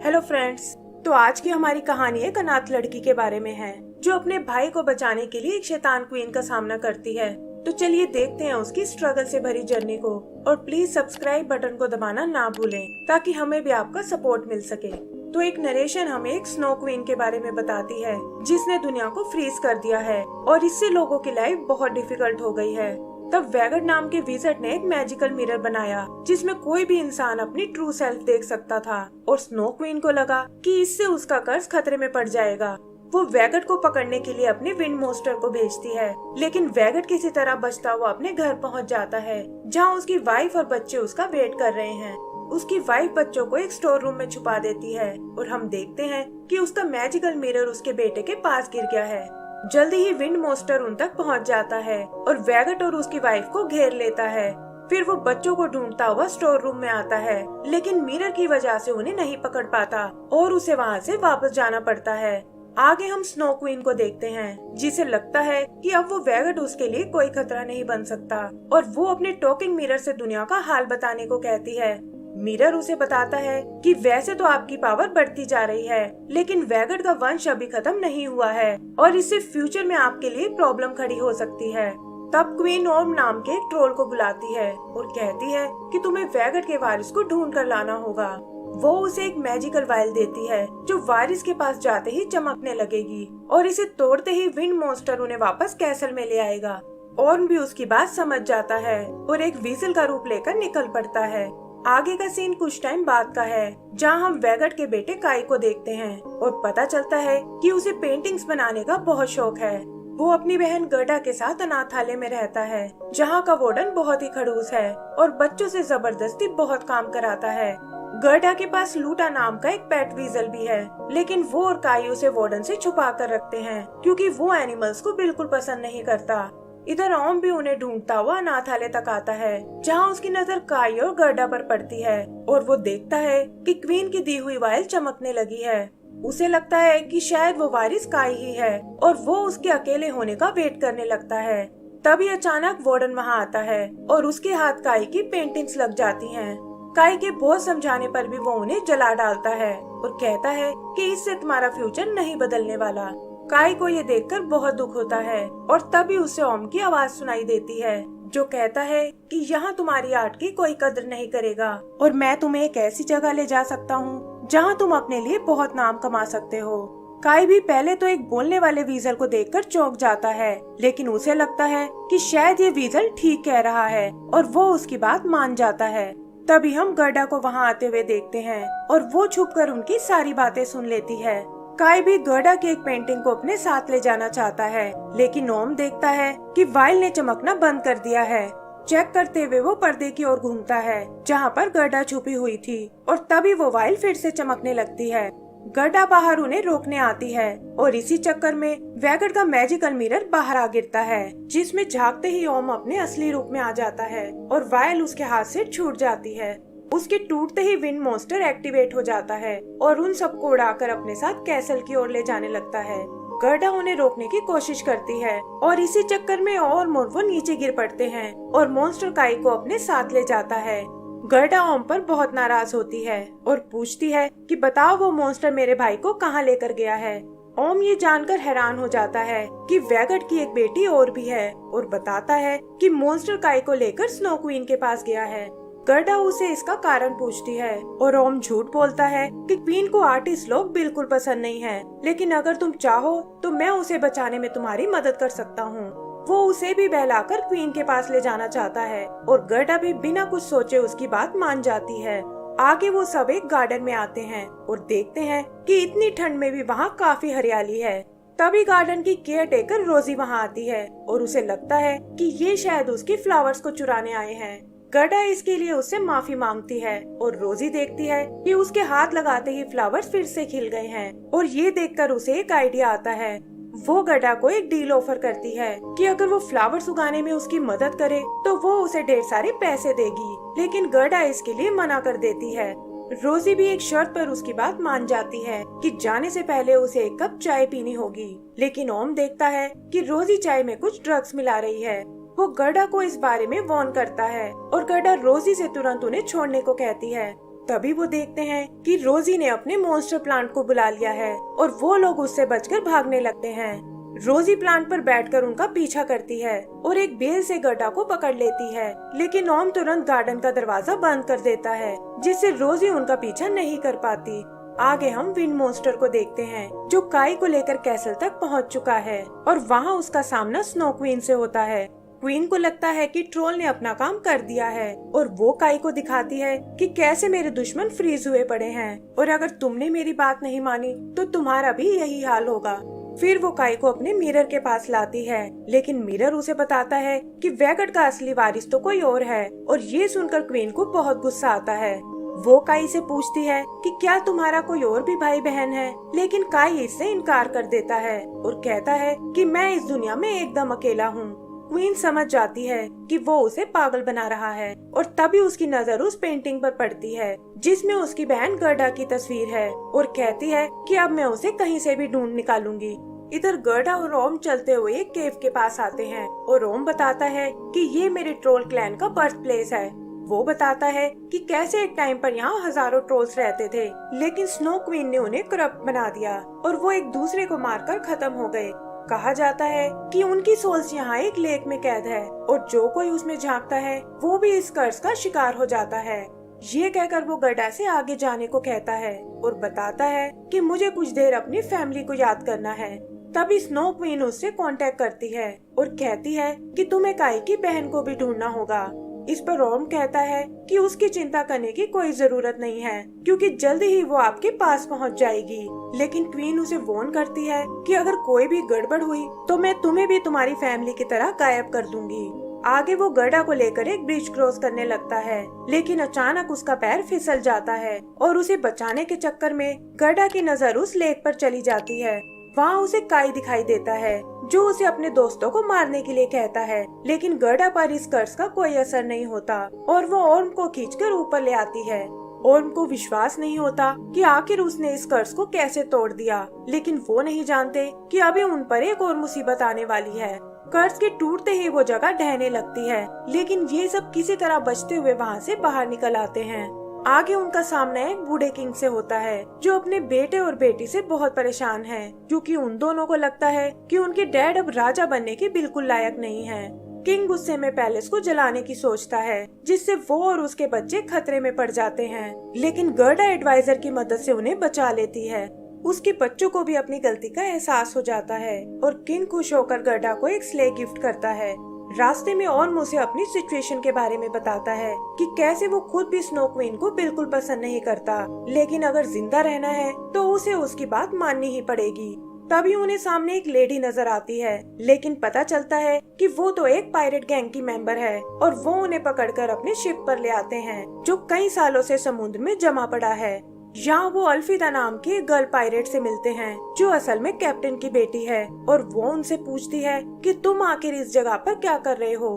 Hello friends. तो आज की हमारी कहानी एक अनाथ लड़की के बारे में है जो अपने भाई को बचाने के लिए एक शैतान क्वीन का सामना करती है। तो चलिए देखते हैं उसकी स्ट्रगल से भरी जर्नी को। और प्लीज सब्सक्राइब बटन को दबाना ना भूलें ताकि हमें भी आपका सपोर्ट मिल सके। तो एक नरेशन हमें एक स्नो क्वीन के बारे में बताती है जिसने दुनिया को फ्रीज कर दिया है और इससे लोगों की लाइफ बहुत डिफिकल्ट हो गई है। तब वैगट नाम के विज़र्ड ने एक मैजिकल मिरर बनाया जिसमें कोई भी इंसान अपनी ट्रू सेल्फ देख सकता था। और स्नो क्वीन को लगा कि इससे उसका कर्ज खतरे में पड़ जाएगा। वो वैगट को पकड़ने के लिए अपने विंड मोस्टर को भेजती है, लेकिन वैगट किसी तरह बचता हुआ अपने घर पहुंच जाता है जहां उसकी वाइफ और बच्चे उसका वेट कर रहे हैं। उसकी वाइफ बच्चों को एक स्टोर रूम में छुपा देती है और हम देखते हैं कि उसका मैजिकल मिरर उसके बेटे के पास गिर गया है। जल्दी ही विंड मोस्टर उन तक पहुंच जाता है और वैगट और उसकी वाइफ को घेर लेता है। फिर वो बच्चों को ढूंढता हुआ स्टोर रूम में आता है, लेकिन मिरर की वजह से उन्हें नहीं पकड़ पाता और उसे वहां से वापस जाना पड़ता है। आगे हम स्नो क्वीन को देखते हैं जिसे लगता है कि अब वो वैगट उसके लिए कोई खतरा नहीं बन सकता और वो अपने टॉकिंग मिरर से दुनिया का हाल बताने को कहती है। मिरर उसे बताता है कि वैसे तो आपकी पावर बढ़ती जा रही है, लेकिन वैगट का वंश अभी खत्म नहीं हुआ है और इससे फ्यूचर में आपके लिए प्रॉब्लम खड़ी हो सकती है। तब क्वीन ओम नाम के एक ट्रोल को बुलाती है और कहती है कि तुम्हें वैगट के वारिस को ढूंढ कर लाना होगा। वो उसे एक मैजिकल वाइल देती है जो वारिस के पास जाते ही चमकने लगेगी और इसे तोड़ते ही विंड मॉन्स्टर उन्हें वापस कैसल में ले आएगा। ओर्म भी उसकी बात समझ जाता है और एक वीजल का रूप लेकर निकल पड़ता है। आगे का सीन कुछ टाइम बाद का है जहां हम वैगट के बेटे काई को देखते हैं और पता चलता है कि उसे पेंटिंग्स बनाने का बहुत शौक है। वो अपनी बहन गर्डा के साथ अनाथालय में रहता है जहां का वार्डन बहुत ही खड़ूस है और बच्चों से जबरदस्ती बहुत काम कराता है। गर्डा के पास लूटा नाम का एक पेट वीजल भी है, लेकिन वो और काई उसे वार्डन से छुपा कर रखते हैं क्योंकि वो एनिमल्स को बिल्कुल पसंद नहीं करता। इधर ओम भी उन्हें ढूंढता हुआ अनाथालय तक आता है जहां उसकी नजर काई और गर्डा पर पड़ती है और वो देखता है कि क्वीन की दी हुई वाइल चमकने लगी है। उसे लगता है कि शायद वो वारिस काई ही है और वो उसके अकेले होने का वेट करने लगता है। तभी अचानक वार्डन वहां आता है और उसके हाथ काई की पेंटिंग्स लग जाती हैं। काई के बहुत समझाने पर भी वो उन्हें जला डालता है और कहता है कि इससे तुम्हारा फ्यूचर नहीं बदलने वाला। काई को ये देखकर बहुत दुख होता है और तभी उसे ओम की आवाज सुनाई देती है जो कहता है कि यहाँ तुम्हारी आर्ट की कोई कदर नहीं करेगा और मैं तुम्हें एक ऐसी जगह ले जा सकता हूँ जहाँ तुम अपने लिए बहुत नाम कमा सकते हो। काई भी पहले तो एक बोलने वाले वीजल को देखकर चौंक जाता है, लेकिन उसे लगता है कि शायद ये वीजल ठीक कह रहा है और वो उसकी बात मान जाता है। तभी हम गर्डा को वहाँ आते हुए देखते हैं और वो छुपकर उनकी सारी बातें सुन लेती है। काई भी गर्डा की एक पेंटिंग को अपने साथ ले जाना चाहता है, लेकिन ओम देखता है कि वाइल ने चमकना बंद कर दिया है। चेक करते हुए वो पर्दे की ओर घूमता है जहाँ पर गर्डा छुपी हुई थी और तभी वो वाइल फिर से चमकने लगती है। गर्डा बाहर उन्हें रोकने आती है और इसी चक्कर में वैगट का मैजिकल मिरर बाहर आ गिरता है जिसमें झांकते ही ओम अपने असली रूप में आ जाता है और वाइल उसके हाथ से छूट जाती है। उसके टूटते ही विंड मॉन्स्टर एक्टिवेट हो जाता है और उन सबको उड़ाकर अपने साथ कैसल की ओर ले जाने लगता है। गर्डा उन्हें रोकने की कोशिश करती है और इसी चक्कर में और वो नीचे गिर पड़ते हैं और मॉन्स्टर काई को अपने साथ ले जाता है। गर्डा ओम पर बहुत नाराज होती है और पूछती है कि बताओ वो मॉन्स्टर मेरे भाई को कहाँ लेकर गया है। ओम ये जानकर हैरान हो जाता है कि वैगट की एक बेटी और भी है और बताता है कि मॉन्स्टर काई को लेकर स्नो क्वीन के पास गया है। गर्डा उसे इसका कारण पूछती है और ओम झूठ बोलता है कि क्वीन को आर्टिस्ट लोग बिल्कुल पसंद नहीं है, लेकिन अगर तुम चाहो तो मैं उसे बचाने में तुम्हारी मदद कर सकता हूँ। वो उसे भी बहलाकर क्वीन के पास ले जाना चाहता है और गर्डा भी बिना कुछ सोचे उसकी बात मान जाती है। आगे वो सब एक गार्डन में आते हैं और देखते हैं कि इतनी ठंड में भी वहाँ काफी हरियाली है। तभी गार्डन की केयर टेकर रोजी वहाँ आती है और उसे लगता है कि ये शायद उसके फ्लावर्स को चुराने आए हैं। गर्डा इसके लिए उससे माफी मांगती है और रोजी देखती है कि उसके हाथ लगाते ही फ्लावर्स फिर से खिल गए हैं और ये देखकर उसे एक आइडिया आता है। वो गर्डा को एक डील ऑफर करती है कि अगर वो फ्लावर्स उगाने में उसकी मदद करे तो वो उसे ढेर सारे पैसे देगी, लेकिन गर्डा इसके लिए मना कर देती है। रोजी भी एक शर्त पर उसकी बात मान जाती है कि जाने से पहले उसे एक कप चाय पीनी होगी, लेकिन ओम देखता है कि रोजी चाय में कुछ ड्रग्स मिला रही है। वो गर्डा को इस बारे में वार्न करता है और गर्डा रोजी से तुरंत उन्हें छोड़ने को कहती है। तभी वो देखते हैं कि रोजी ने अपने मॉन्स्टर प्लांट को बुला लिया है और वो लोग उससे बचकर भागने लगते हैं। रोजी प्लांट पर बैठकर उनका पीछा करती है और एक बेल से गर्डा को पकड़ लेती है, लेकिन ओम तुरंत गार्डन का दरवाजा बंद कर देता है, जिससे रोजी उनका पीछा नहीं कर पाती। आगे हम विंड मॉन्स्टर को देखते हैं, जो काई को लेकर कैसल तक पहुंच चुका है और वहां उसका सामना स्नो क्वीन से होता है। क्वीन को लगता है कि ट्रोल ने अपना काम कर दिया है और वो काई को दिखाती है कि कैसे मेरे दुश्मन फ्रीज हुए पड़े हैं और अगर तुमने मेरी बात नहीं मानी तो तुम्हारा भी यही हाल होगा। फिर वो काई को अपने मिरर के पास लाती है, लेकिन मिरर उसे बताता है कि वैगट का असली वारिस तो कोई और है और ये सुनकर क्वीन को बहुत गुस्सा आता है। वो काई से पूछती है कि क्या तुम्हारा कोई और भी भाई बहन है, लेकिन काई इससे इनकार कर देता है और कहता है कि मैं इस दुनिया में एकदम अकेला हूँ। क्वीन समझ जाती है कि वो उसे पागल बना रहा है और तभी उसकी नजर उस पेंटिंग पर पड़ती है जिसमें उसकी बहन गर्डा की तस्वीर है और कहती है कि अब मैं उसे कहीं से भी ढूंढ निकालूंगी। इधर गर्डा और ओम चलते हुए एक केव के पास आते हैं और ओम बताता है कि ये मेरे ट्रोल क्लैन का बर्थ प्लेस है। वो बताता है कि कैसे एक टाइम पर यहाँ हजारों ट्रोल्स रहते थे, लेकिन स्नो क्वीन ने उन्हें करप्ट बना दिया और वो एक दूसरे को मारकर खत्म हो गए। कहा जाता है कि उनकी सोल्स यहाँ एक लेक में कैद है और जो कोई उसमें झांकता है वो भी इस कर्ज का शिकार हो जाता है। ये कहकर वो गर्डा से आगे जाने को कहता है और बताता है कि मुझे कुछ देर अपनी फैमिली को याद करना है। तभी स्नो क्वीन उससे कांटेक्ट करती है और कहती है कि तुम्हें काई की बहन को भी ढूंढना होगा। इस पर ओम कहता है कि उसकी चिंता करने की कोई जरूरत नहीं है, क्योंकि जल्दी ही वो आपके पास पहुंच जाएगी। लेकिन क्वीन उसे वार्न करती है कि अगर कोई भी गड़बड़ हुई तो मैं तुम्हें भी तुम्हारी फैमिली की तरह गायब कर दूंगी। आगे वो गर्डा को लेकर एक ब्रिज क्रॉस करने लगता है, लेकिन अचानक उसका पैर फिसल जाता है और उसे बचाने के चक्कर में गर्डा की नजर उस लेक पर चली जाती है। वहाँ उसे काई दिखाई देता है जो उसे अपने दोस्तों को मारने के लिए कहता है, लेकिन गर्डा पर इस कर्ज का कोई असर नहीं होता और वो ओर्म को खींचकर ऊपर ले आती है। ओर्म को विश्वास नहीं होता कि आखिर उसने इस कर्ज को कैसे तोड़ दिया, लेकिन वो नहीं जानते कि अभी उन पर एक और मुसीबत आने वाली है। कर्ज के टूटते ही वो जगह ढहने लगती है, लेकिन ये सब किसी तरह बचते हुए वहाँ से बाहर निकल आते हैं। आगे उनका सामना एक बूढ़े किंग से होता है जो अपने बेटे और बेटी से बहुत परेशान है, क्योंकि उन दोनों को लगता है कि उनके डैड अब राजा बनने के बिल्कुल लायक नहीं है। किंग गुस्से में पैलेस को जलाने की सोचता है, जिससे वो और उसके बच्चे खतरे में पड़ जाते हैं, लेकिन गर्डा एडवाइजर की मदद से उन्हें बचा लेती है। उसके बच्चों को भी अपनी गलती का एहसास हो जाता है और किंग खुश होकर गर्डा को एक स्ले गिफ्ट करता है। रास्ते में ओर्म उसे अपनी सिचुएशन के बारे में बताता है कि कैसे वो खुद भी स्नो क्वीन को बिल्कुल पसंद नहीं करता, लेकिन अगर जिंदा रहना है तो उसे उसकी बात माननी ही पड़ेगी। तभी उन्हें सामने एक लेडी नजर आती है, लेकिन पता चलता है कि वो तो एक पायरेट गैंग की मेंबर है और वो उन्हें पकड़कर अपने शिप पर ले आते हैं जो कई सालों से समुद्र में जमा पड़ा है। यहाँ वो अल्फिदा नाम की एक गर्ल पायरेट से मिलते हैं जो असल में कैप्टन की बेटी है और वो उनसे पूछती है कि तुम आखिर इस जगह पर क्या कर रहे हो।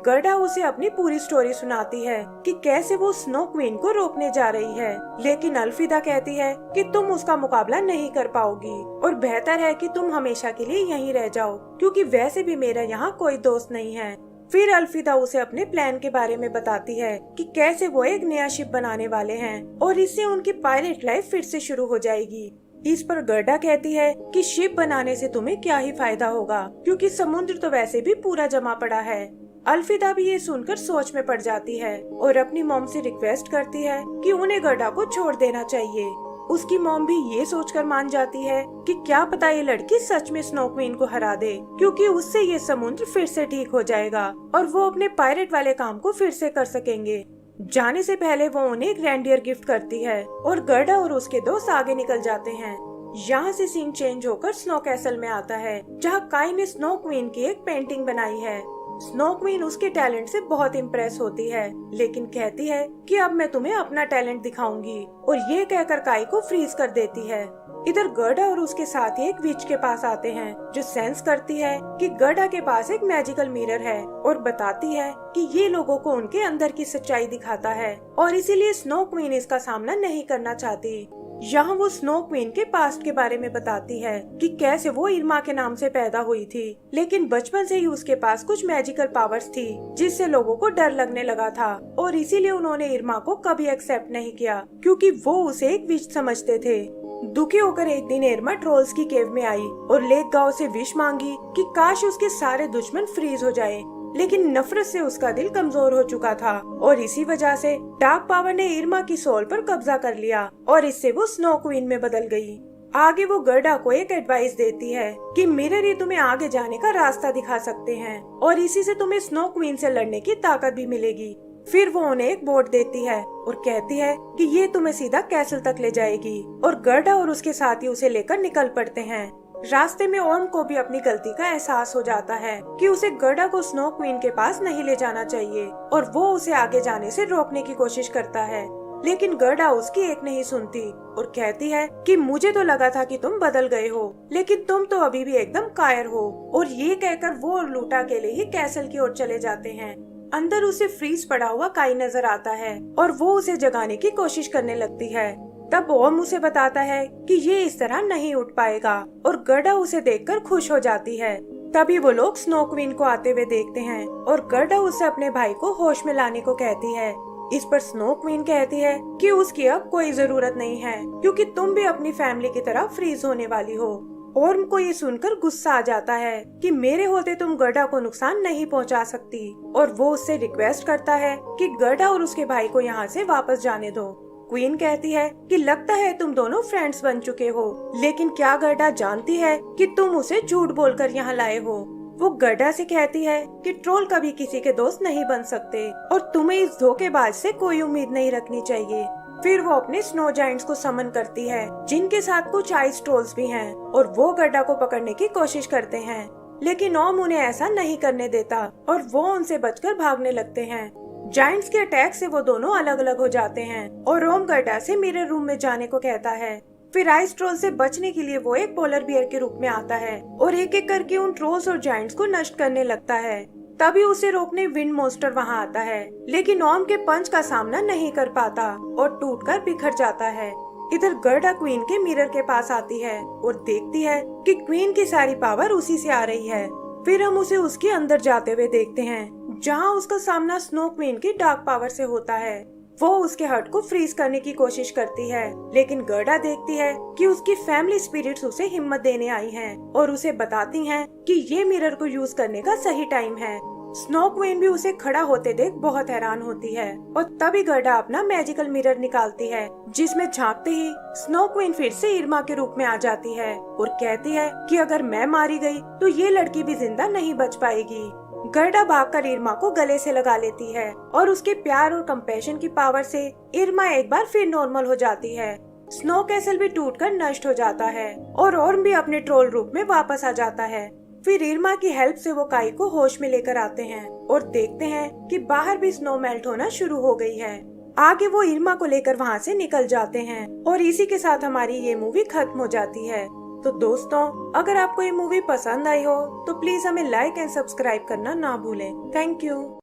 गर्डा उसे अपनी पूरी स्टोरी सुनाती है कि कैसे वो स्नो क्वीन को रोकने जा रही है, लेकिन अल्फिदा कहती है कि तुम उसका मुकाबला नहीं कर पाओगी और बेहतर है कि तुम हमेशा के लिए यहीं रह जाओ, क्योंकि वैसे भी मेरा यहाँ कोई दोस्त नहीं है। फिर अल्फिदा उसे अपने प्लान के बारे में बताती है कि कैसे वो एक नया शिप बनाने वाले हैं और इससे उनकी पायलट लाइफ फिर से शुरू हो जाएगी। इस पर गर्डा कहती है कि शिप बनाने से तुम्हें क्या ही फायदा होगा, क्योंकि समुद्र तो वैसे भी पूरा जमा पड़ा है। अल्फिदा भी ये सुनकर सोच में पड़ जाती है और अपनी मॉम से रिक्वेस्ट करती है कि उन्हें गर्डा को छोड़ देना चाहिए। उसकी मॉम भी ये सोचकर मान जाती है कि क्या पता ये लड़की सच में स्नो क्वीन को हरा दे, क्योंकि उससे ये समुद्र फिर से ठीक हो जाएगा और वो अपने पायरेट वाले काम को फिर से कर सकेंगे। जाने से पहले वो उन्हें एक रेंडियर गिफ्ट करती है और गर्डा और उसके दोस्त आगे निकल जाते हैं। यहाँ से सीन चेंज होकर स्नो कैसल में आता है, जहाँ काई ने स्नो क्वीन की एक पेंटिंग बनाई है। स्नो क्वीन उसके टैलेंट से बहुत इम्प्रेस होती है, लेकिन कहती है कि अब मैं तुम्हें अपना टैलेंट दिखाऊंगी और ये कहकर काई को फ्रीज कर देती है। इधर गर्डा और उसके साथी एक विच के पास आते हैं जो सेंस करती है कि गर्डा के पास एक मैजिकल मिरर है और बताती है कि ये लोगों को उनके अंदर की सच्चाई दिखाता है और इसीलिए स्नो क्वीन इसका सामना नहीं करना चाहती। यहाँ वो स्नो क्वीन के पास्ट के बारे में बताती है कि कैसे वो इरमा के नाम से पैदा हुई थी, लेकिन बचपन से ही उसके पास कुछ मैजिकल पावर्स थी जिससे लोगों को डर लगने लगा था और इसीलिए उन्होंने इरमा को कभी एक्सेप्ट नहीं किया क्योंकि वो उसे एक विश समझते थे। दुखी होकर एक दिन इरमा ट्रोल्स की केव में आई और लेक गांव से विश मांगी कि काश उसके सारे दुश्मन फ्रीज हो जाएं। लेकिन नफरत से उसका दिल कमजोर हो चुका था और इसी वजह से डार्क पावर ने इरमा की सोल पर कब्जा कर लिया और इससे वो स्नो क्वीन में बदल गई। आगे वो गर्डा को एक एडवाइस देती है कि मिरर ही तुम्हें आगे जाने का रास्ता दिखा सकते हैं और इसी से तुम्हें स्नो क्वीन से लड़ने की ताकत भी मिलेगी। फिर वो उन्हें एक बोट देती है और कहती है कि ये तुम्हें सीधा कैसल तक ले जाएगी और गर्डा और उसके साथी उसे लेकर निकल पड़ते हैं। रास्ते में ओम को भी अपनी गलती का एहसास हो जाता है कि उसे गर्डा को स्नो क्वीन के पास नहीं ले जाना चाहिए और वो उसे आगे जाने से रोकने की कोशिश करता है, लेकिन गर्डा उसकी एक नहीं सुनती और कहती है कि मुझे तो लगा था कि तुम बदल गए हो, लेकिन तुम तो अभी भी एकदम कायर हो। और ये कहकर वो और लूटा के लिए ही कैसल की ओर चले जाते हैं। अंदर उसे फ्रीज पड़ा हुआ काई नजर आता है और वो उसे जगाने की कोशिश करने लगती है। तब ओम उसे बताता है कि ये इस तरह नहीं उठ पाएगा और गर्डा उसे देखकर खुश हो जाती है। तभी वो लोग स्नो क्वीन को आते हुए देखते हैं और गर्डा उसे अपने भाई को होश में लाने को कहती है। इस पर स्नो क्वीन कहती है कि उसकी अब कोई जरूरत नहीं है क्योंकि तुम भी अपनी फैमिली की तरह फ्रीज होने वाली हो। ओर्म को ये सुनकर गुस्सा आ जाता है कि मेरे होते तुम गर्डा को नुकसान नहीं पहुंचा सकती और वो उससे रिक्वेस्ट करता है कि गर्डा और उसके भाई को यहाँ से वापस जाने दो। क्वीन कहती है कि लगता है तुम दोनों फ्रेंड्स बन चुके हो, लेकिन क्या गर्डा जानती है कि तुम उसे झूठ बोलकर यहाँ लाए हो। वो गर्डा से कहती है कि ट्रोल कभी किसी के दोस्त नहीं बन सकते और तुम्हें इस धोखेबाज से कोई उम्मीद नहीं रखनी चाहिए। फिर वो अपने स्नो जायंट्स को समन करती है जिनके साथ कुछ आइस ट्रोल्स भी हैं और वो गर्डा को पकड़ने की कोशिश करते हैं, लेकिन ओम उन्हें ऐसा नहीं करने देता और वो उनसे बचकर भागने लगते हैं। जायंट्स के अटैक से वो दोनों अलग अलग हो जाते हैं और ओम गर्डा से मिरर रूम में जाने को कहता है। फिर आइस ट्रोल से बचने के लिए वो एक पोलर बियर के रूप में आता है और एक एक करके उन ट्रोल्स और जायंट्स को नष्ट करने लगता है। तभी उसे रोकने विंड मॉन्स्टर वहाँ आता है, लेकिन ओम के पंच का सामना नहीं कर पाता और टूटकर बिखर जाता है। इधर गर्डा क्वीन के मिरर के पास आती है और देखती है कि क्वीन की सारी पावर उसी से आ रही है। फिर हम उसे उसके अंदर जाते हुए देखते हैं जहाँ उसका सामना स्नो क्वीन की डार्क पावर से होता है। वो उसके हर्ट को फ्रीज करने की कोशिश करती है, लेकिन गर्डा देखती है कि उसकी फैमिली स्पिरिट्स उसे हिम्मत देने आई हैं और उसे बताती हैं कि ये मिरर को यूज करने का सही टाइम है। स्नो क्वीन भी उसे खड़ा होते देख बहुत हैरान होती है और तभी गर्डा अपना मैजिकल मिरर निकालती है, जिसमें झांकते ही स्नो क्वीन फिर से इरमा के रूप में आ जाती है और कहती है कि अगर मैं मारी गई तो ये लड़की भी जिंदा नहीं बच पाएगी। गर्डा भागकर इरमा को गले से लगा लेती है और उसके प्यार और कंपैशन की पावर से इरमा एक बार फिर नॉर्मल हो जाती है। स्नो कैसल भी टूटकर नष्ट हो जाता है और ओर्म भी अपने ट्रोल रूप में वापस आ जाता है। फिर इरमा की हेल्प से वो काई को होश में लेकर आते हैं और देखते हैं कि बाहर भी स्नो मेल्ट होना शुरू हो गई है। आगे वो इरमा को लेकर वहाँ से निकल जाते हैं और इसी के साथ हमारी ये मूवी खत्म हो जाती है। तो दोस्तों, अगर आपको ये मूवी पसंद आई हो तो प्लीज हमें लाइक एंड सब्सक्राइब करना ना भूलें। Thank you.